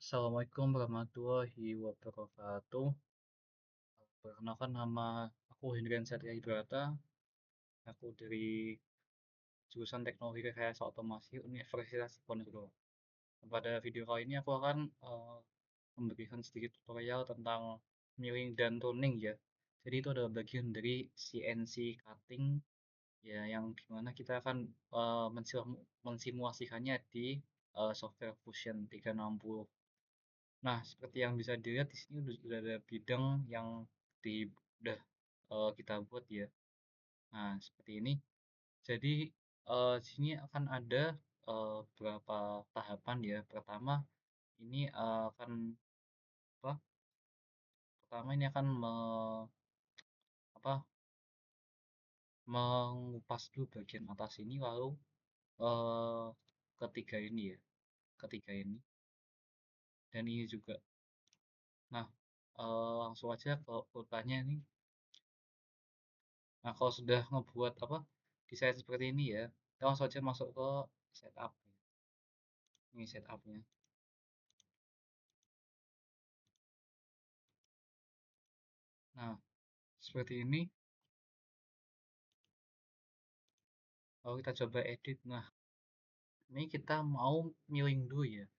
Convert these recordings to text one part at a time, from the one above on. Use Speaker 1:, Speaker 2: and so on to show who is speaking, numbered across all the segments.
Speaker 1: Assalamualaikum warahmatullahi wabarakatuh. Perkenalkan nama aku Hendrian Satria Hidrata. Aku dari jurusan Teknologi Rekayasa Otomasi Universitas Diponegoro. Pada video kali ini aku akan memberikan sedikit tutorial tentang milling dan turning ya. Jadi itu adalah bagian dari CNC cutting ya yang dimana kita akan mensimulasikannya di software Fusion 360. Nah, seperti yang bisa dilihat di sini sudah ada bidang yang udah kita buat ya. Nah, seperti ini. Jadi di sini akan ada beberapa tahapan ya. Pertama, ini akan apa? Pertama ini akan apa? Mengupas dulu bagian atas ini, lalu eh, ketiga ini ya, ketiga ini dan ini juga. Nah, langsung aja ke urutannya ini. Nah, kalau sudah ngebuat apa desain seperti ini ya, kita langsung aja masuk ke setup. Ini setupnya. Nah, seperti ini. Lalu kita coba edit. Nah, ini kita mau milling dulu ya.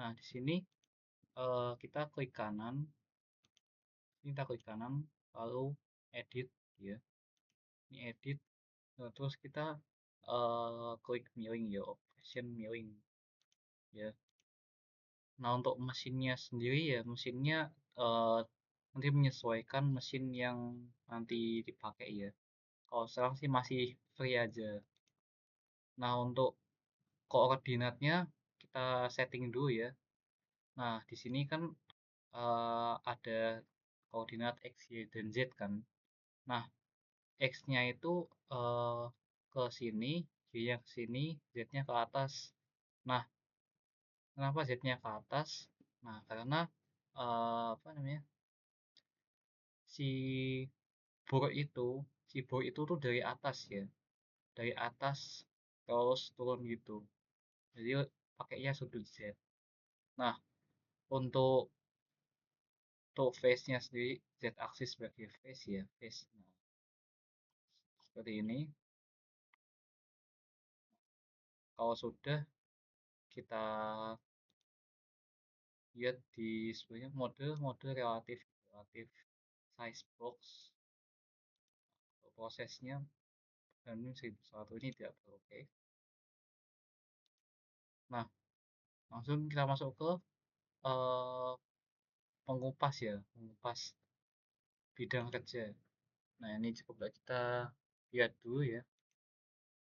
Speaker 1: Nah, di sini kita klik kanan. Ini kita klik kanan, lalu edit ya. Ini edit. Nah, terus kita klik milling ya, option milling ya. Nah, untuk mesinnya sendiri ya, mesinnya nanti menyesuaikan mesin yang nanti dipakai ya. Kalau sekarang sih masih free aja. Nah, untuk koordinatnya kita setting dulu ya. Nah, di sini kan ada koordinat X, Y, dan Z kan. Nah, X-nya itu ke sini, Y-nya ke sini, Z-nya ke atas. Nah, kenapa Z-nya ke atas? Nah, karena apa namanya? Si si bor itu tuh dari atas ya. Dari atas terus turun gitu. Jadi pakainya sudut Z. Nah, untuk face-nya sendiri Z aksis sebagai face ya, face. Nah, seperti ini. Kalau sudah kita lihat di sebenarnya mode relatif relatif size box prosesnya dan ini 1001 ini tidak oke. Nah, langsung kita masuk ke eh, pengupas ya, pengupas bidang kerja. Nah, ini coba kita lihat dulu ya,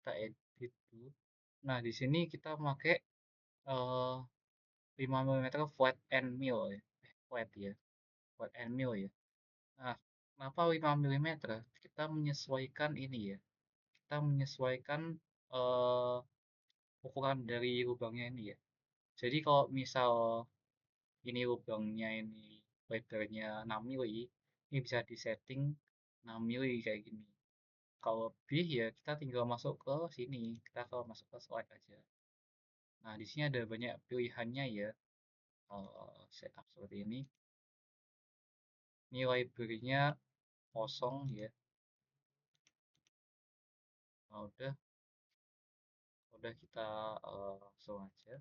Speaker 1: kita edit dulu. Nah, di sini kita pakai eh, 5 mm flat end mill ya. Flat ya, flat end mill ya. Nah, kenapa 5 mm? Kita menyesuaikan ini ya. Kita menyesuaikan eh, ukuran dari lubangnya ini ya. Jadi kalau misal ini lubangnya ini lebarnya 6 mili, ini bisa disetting 6 mili kayak gini. Kalau lebih ya kita tinggal masuk ke sini, kita kalau masuk ke slide aja. Nah, di sini ada banyak pilihannya ya. Setup seperti ini. Ini library-nya kosong ya. Nah, udah kita langsung aja.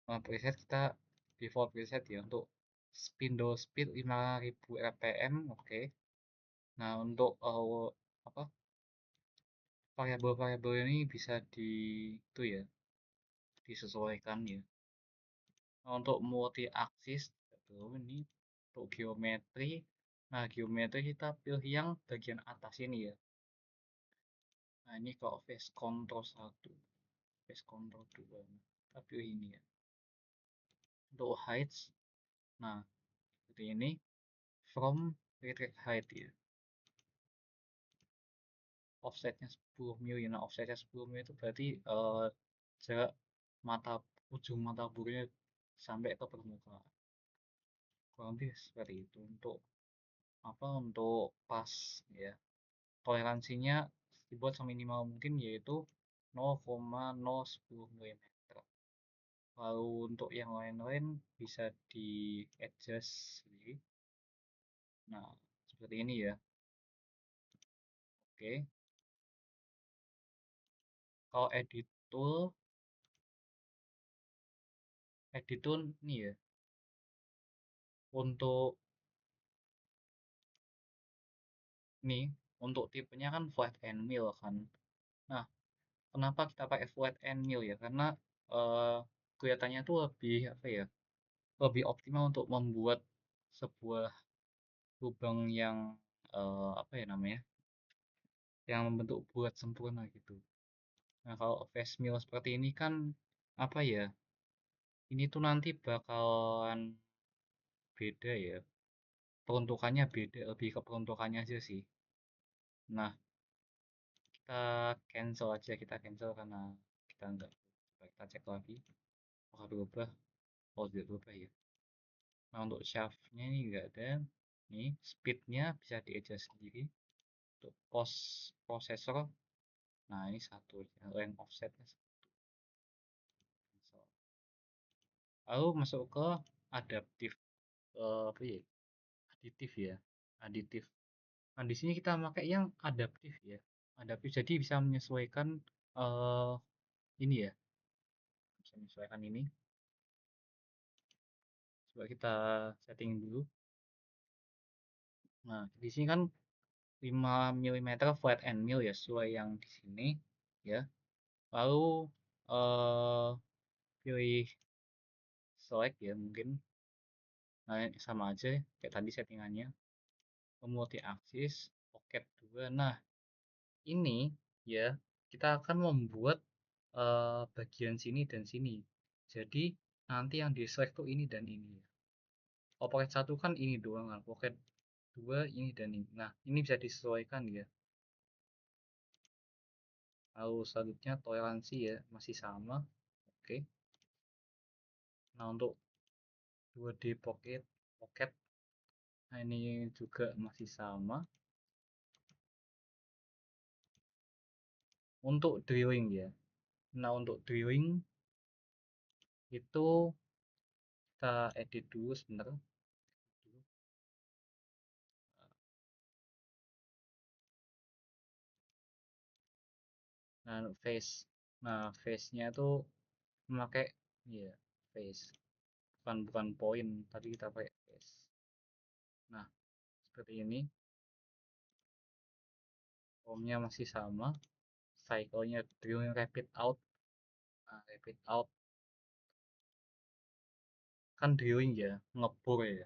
Speaker 1: Nah, preset kita default preset ya untuk spindle speed 5000 rpm, oke. Nah, untuk apa variabel-variabel ini bisa itu ya disesuaikan ya. Nah, untuk multi axis ini untuk geometri. Nah, geometri kita pilih yang bagian atas ini ya. Nah, ini kalau face control 1, face control 2. Kita pilih ini ya. Untuk height, nah seperti ini from retract height ya. Offsetnya 10 mili. Nah, offsetnya 10 mili itu berarti jarak mata ujung mata burunya sampai ke permukaan. Kurang lebih seperti itu untuk apa untuk pas ya. Toleransinya dibuat seminimal mungkin yaitu 0,010 mm. Lalu untuk yang lain-lain bisa di adjust sendiri. Nah, seperti ini ya. Oke. Kalau edit tool nih ya. Untuk nih, untuk tipenya kan flat and mill kan. Nah, kenapa kita pakai flat and mill ya? Karena eh, kelihatannya tuh lebih apa ya? Lebih optimal untuk membuat sebuah lubang yang apa ya namanya? Yang membentuk bulat sempurna gitu. Nah, kalau face mill seperti ini kan apa ya? Ini tuh nanti bakalan beda ya. Peruntukannya beda, lebih ke peruntukannya aja sih. Nah, kita cancel aja, kita cancel karena kita enggak. Coba kita cek lagi. Apakah berubah? Oh, tidak berubah ya. Nah, untuk shaftnya ini enggak ada. Nih, speednya bisa di adjust sendiri. Untuk post processor, nah ini satu. Length offsetnya cancel. Lalu masuk ke adaptif. Apa ya? Aditif ya. Aditif. Nah, di sini kita pakai yang adaptif ya. Adaptif jadi bisa menyesuaikan eh ini ya, bisa menyesuaikan ini. Coba kita setting dulu. Nah, di sini kan 5 mm flat and mill ya, sesuai yang di sini ya. Lalu eh pilih select ya mungkin. Nah, sama aja kayak tadi settingannya. Multi axis, pocket 2. Nah, ini ya kita akan membuat bagian sini dan sini. Jadi nanti yang di select tuh ini dan ini ya. Oh, pocket 1 kan ini doang kan. Pocket 2 ini dan ini. Nah, ini bisa disesuaikan ya. Lalu selanjutnya toleransi ya masih sama. Oke. Nah, untuk 2D pocket pocket nah ini juga masih sama. Untuk drilling ya. Nah, untuk drilling itu kita edit dulu sebentar. Nah, face. Nah, face-nya tuh memakai ya face. Bukan point. Tadi kita pakai face. Nah, seperti ini. Formnya masih sama. Cycle-nya drilling rapid out. Nah, rapid out kan drilling ya, ngebor ya.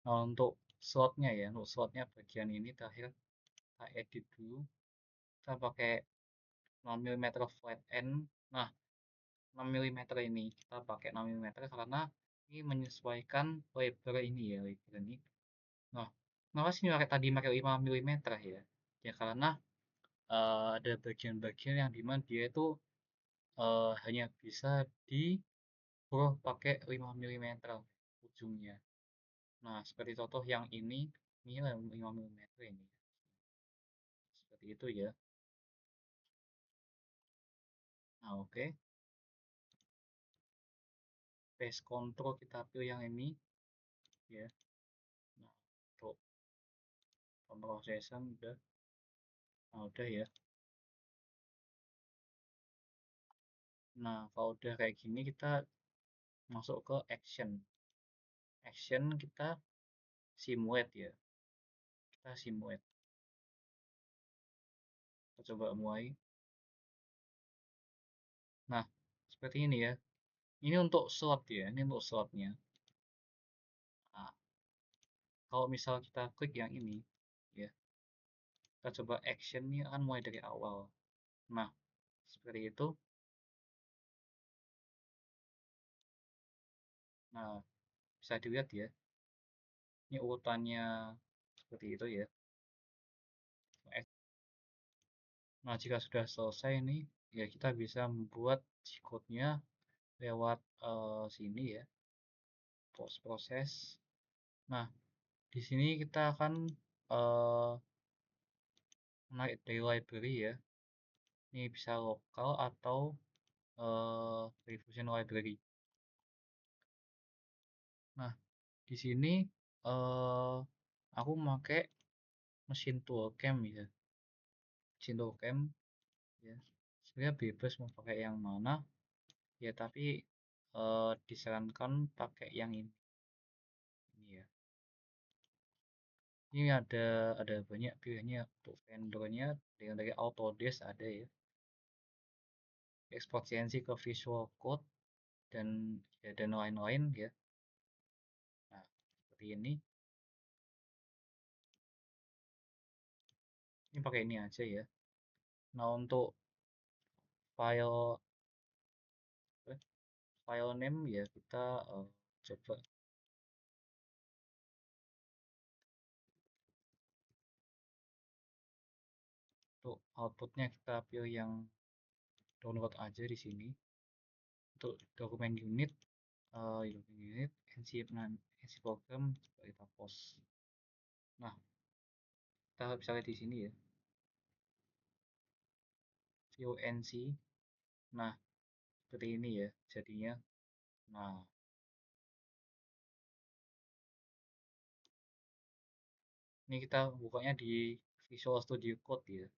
Speaker 1: Nah, untuk slotnya ya, untuk slotnya bagian ini terakhir kita edit dulu. Kita pakai 6 mm flat end. Nah, 6 mm ini kita pakai 6 mm karena ini menyesuaikan lebar ini ya, lebar ini. Nah, kenapa sih pakai 5 mm ya? Ya karena ada bagian-bagian yang dimana dia itu hanya bisa di bor pakai 5 mm ujungnya. Nah, seperti contoh yang ini 5 mm ini. Seperti itu ya. Nah, oke. Paste control kita pilih yang ini ya. Nah, untuk pemrosesan udah. Nah, udah ya. Nah, kalau udah kayak gini kita masuk ke action. Action kita simulate ya. Kita simulate. Kita coba mulai. Nah, seperti ini ya. Ini untuk slot ya. Ini untuk slotnya. Nah, kalau misal kita klik yang ini ya. Kita coba action ini akan mulai dari awal. Nah, seperti itu. Nah, bisa dilihat ya. Ini urutannya seperti itu ya. Nah, jika sudah selesai nih, ya kita bisa membuat G-code-nya lewat sini ya, post proses. Nah, di sini kita akan menarik dari library ya. Ini bisa lokal atau Diffusion Library. Nah, di sini eh aku pakai mesin toolcam ya. Mesin toolcam ya. Sebenarnya bebas mau pakai yang mana ya, tapi disarankan pakai yang ini ya. Ini ada banyak pilihannya untuk vendornya, dengan dari Autodesk ada ya. Export CNC ke Visual Code dan ya, dan lain-lain ya. Nah, seperti ini pakai ini aja ya. Nah, untuk file file name ya kita coba untuk outputnya kita pilih yang download aja di sini. Untuk dokumen unit, NC, NC program kita post. Nah, kita bisa lihat di sini ya, view NC. Nah, seperti ini ya jadinya. Nah, ini kita bukanya di Visual Studio Code ya.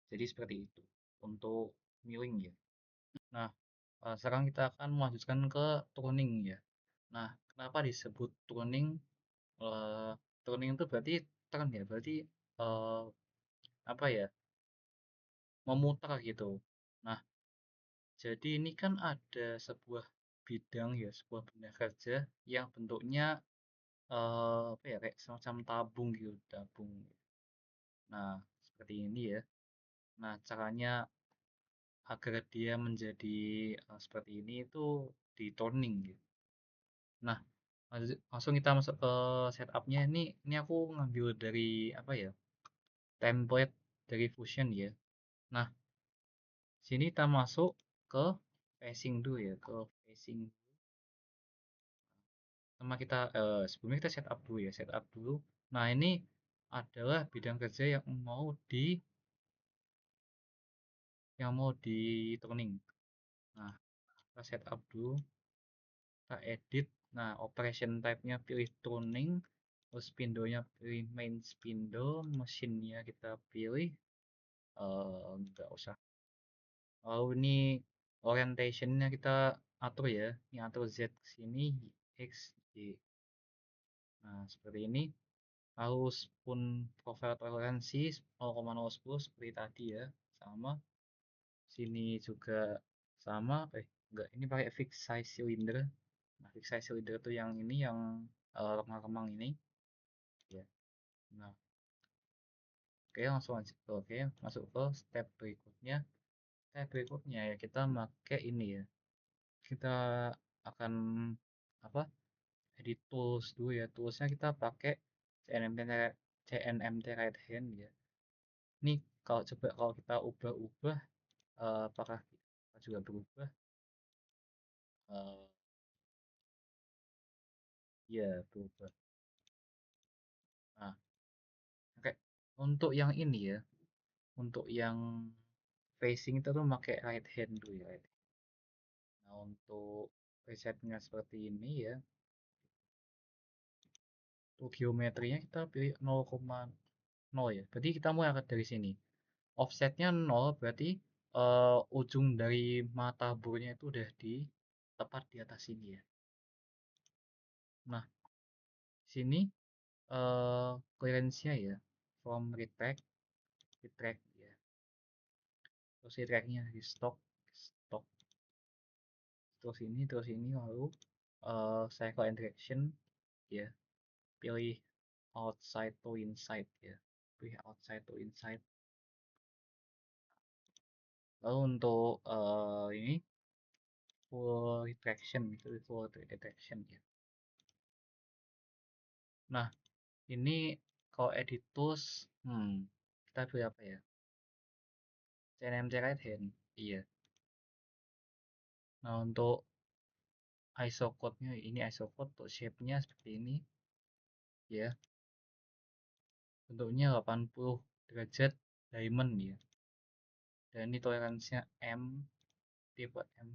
Speaker 1: Jadi seperti itu untuk milling ya. Nah, sekarang kita akan melanjutkan ke tuning ya. Nah, kenapa disebut tuning? Eh, Tuning itu berarti turn ya, berarti eh, apa ya? Memutar gitu. Nah, jadi ini kan ada sebuah bidang ya, sebuah benda kerja yang bentuknya apa ya, kayak semacam tabung gitu, tabung. Nah, seperti ini ya. Nah, caranya agar dia menjadi seperti ini itu di toning gitu. Nah, langsung kita masuk ke setupnya. Ini aku ngambil dari apa ya, template dari Fusion ya. Nah, sini kita masuk ke facing dulu ya, ke facing. Sama kita sebelumnya kita setup dulu ya, setup dulu. Nah, ini adalah bidang kerja yang mau di tuning. Nah, kita setup dulu, kita edit. Nah, operation type-nya pilih tuning, terus spindle-nya pilih main spindle, mesinnya kita pilih nggak usah. Lalu ini orientation-nya kita atur ya. Ini atur Z ke sini, X, Y. Nah, seperti ini. Lalu pun profile toleransi 0,010 seperti tadi ya. Sama. Sini juga sama. Enggak, ini pakai fixed size cylinder. Nah, fixed size cylinder itu yang ini, yang remang-remang ini. Ya. Nah, oke, langsung aja. Oke, masuk ke step berikutnya. Step berikutnya ya kita pakai ini ya. Kita akan apa, edit tools dulu ya. Toolsnya kita pakai CNMT right hand ya. Ini kalau kita ubah-ubah, apakah kita juga berubah? Eh, ya, berubah. Nah, oke. Untuk yang ini ya, untuk yang facing itu tuh pakai right hand dulu ya. Nah, untuk presetnya seperti ini ya. Untuk geometrinya kita pilih 0,0 ya. Berarti kita mulai dari sini. Offsetnya 0 berarti ujung dari mata burnya itu udah tepat di atas sini ya. Nah, sini clearance-nya ya, from retract ya. Terus retract-nya di stock. Terus ini lalu cycle and direction ya. Pilih outside to inside ya. Pilih outside to inside. Lalu untuk ini full retraction, itu full retraction ya. Nah, ini kalau edit tools, kita pilih apa ya? CNMT right hand, iya. Nah, untuk ISO code-nya, ini ISO code untuk shape-nya seperti ini, ya. Bentuknya 80 derajat diamond ya. Dan ini toleransinya M, tipe M.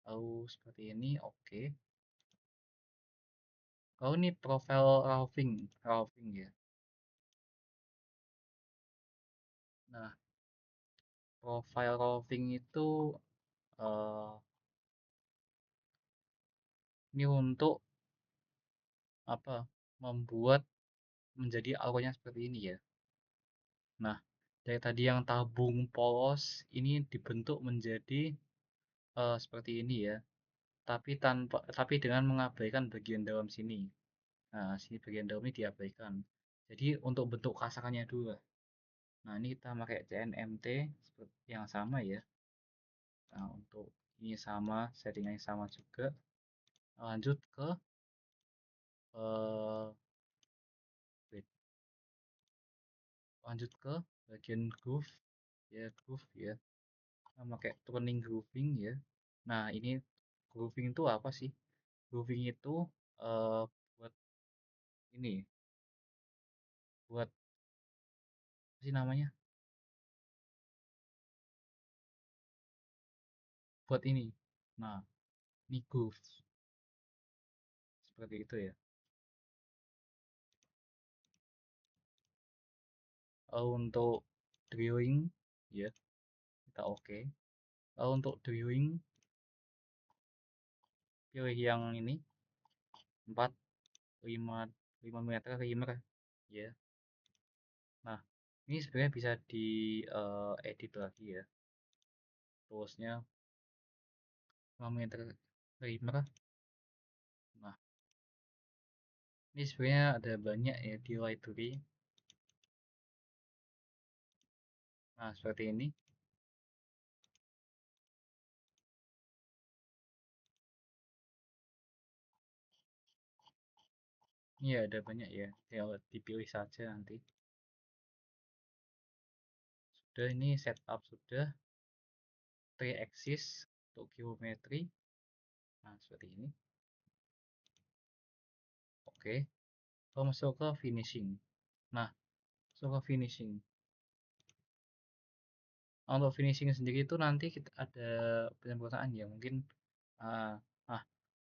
Speaker 1: Lalu seperti ini, oke. Lalu ini profile roughing ya. Nah, profile roughing itu eh, ini untuk apa? Membuat menjadi auranya seperti ini ya. Nah, dari tadi yang tabung polos ini dibentuk menjadi seperti ini ya. Tapi dengan mengabaikan bagian dalam sini. Nah, sini bagian dalam ini diabaikan. Jadi untuk bentuk kasarannya dulu. Nah, ini kita pakai CNMT seperti yang sama ya. Nah, untuk ini sama, settingannya sama juga. Lanjut ke eh wait, lanjut ke bagian groove ya. Kita pakai turning grooving ya. Nah, ini grooving itu apa sih? Grooving itu eh buat ini, buat apa sih namanya? Buat ini. Nah, ini groove seperti itu ya. Untuk drilling ya kita oke. Untuk drilling pilih yang ini 4 5 5 meter rimmer ya. Nah, ini sebenarnya bisa di edit lagi ya. Toolsnya 5 meter rimmer. Nah, ini sebenarnya ada banyak ya di library. Nah, seperti ini. Ini ada banyak ya. Tinggal dipilih saja nanti. Sudah ini setup sudah 3 axis untuk geometri. Nah, seperti ini. Oke. Kalau masuk ke finishing. Nah, masuk ke finishing. Untuk finishing sendiri itu nanti kita ada penyempurnaan ya mungkin uh, nah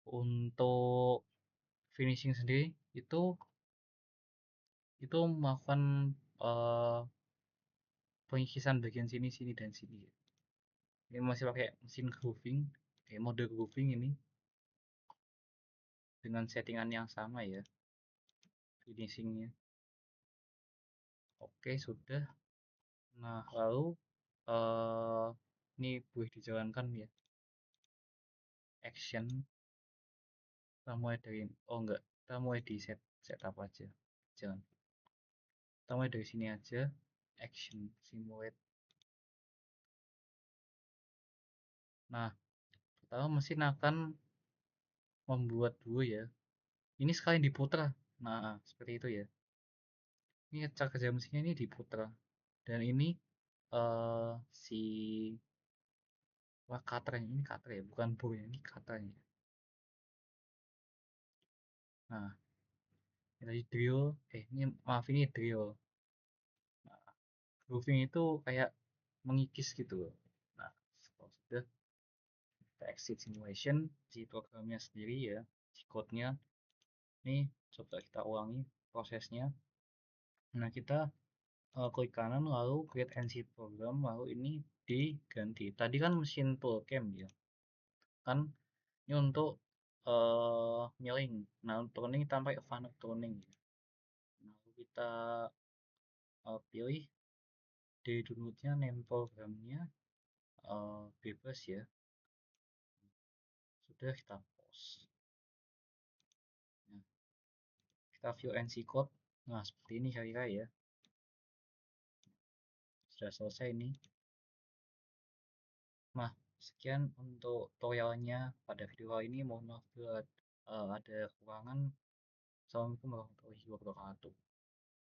Speaker 1: untuk finishing sendiri itu melakukan uh, pengikisan bagian sini sini dan sini ya. Ini masih pakai mesin grooving mode grooving ini dengan settingan yang sama ya finishingnya. Oke sudah. Nah lalu ini boleh dijalankan ya action. Kita mulai dari enggak, kita mulai di setup aja, jangan, kita mulai dari sini aja, action simulate. Nah, pertama mesin akan membuat dulu ya, ini sekali diputar. Nah, seperti itu ya, ini cara kerja mesinnya ini diputar. Dan ini si wah cutternya, ini cutter ya, bukan burnya, ini cutternya. Nah, ini tadi drill, ini maaf ini drill. Nah, grooving itu kayak mengikis gitu loh. Nah, kalau sudah kita exit simulation, si programnya sendiri ya, si code-nya. Ini coba kita ulangi prosesnya. Nah, kita klik kanan lalu create NC program, lalu ini diganti. Tadi kan mesin toolcam ya. Kan ini untuk milling. Nah, untuk tuning kita pakai Fanuc tuning. Nah, lalu kita pilih dari downloadnya name programnya bebas ya. Sudah kita post. Nah, kita view NC code. Nah, seperti ini kira-kira ya. Sudah selesai ini. Nah, sekian untuk tutorialnya pada video kali ini. Mohon maaf bila ada kekurangan. Assalamualaikum warahmatullahi wabarakatuh.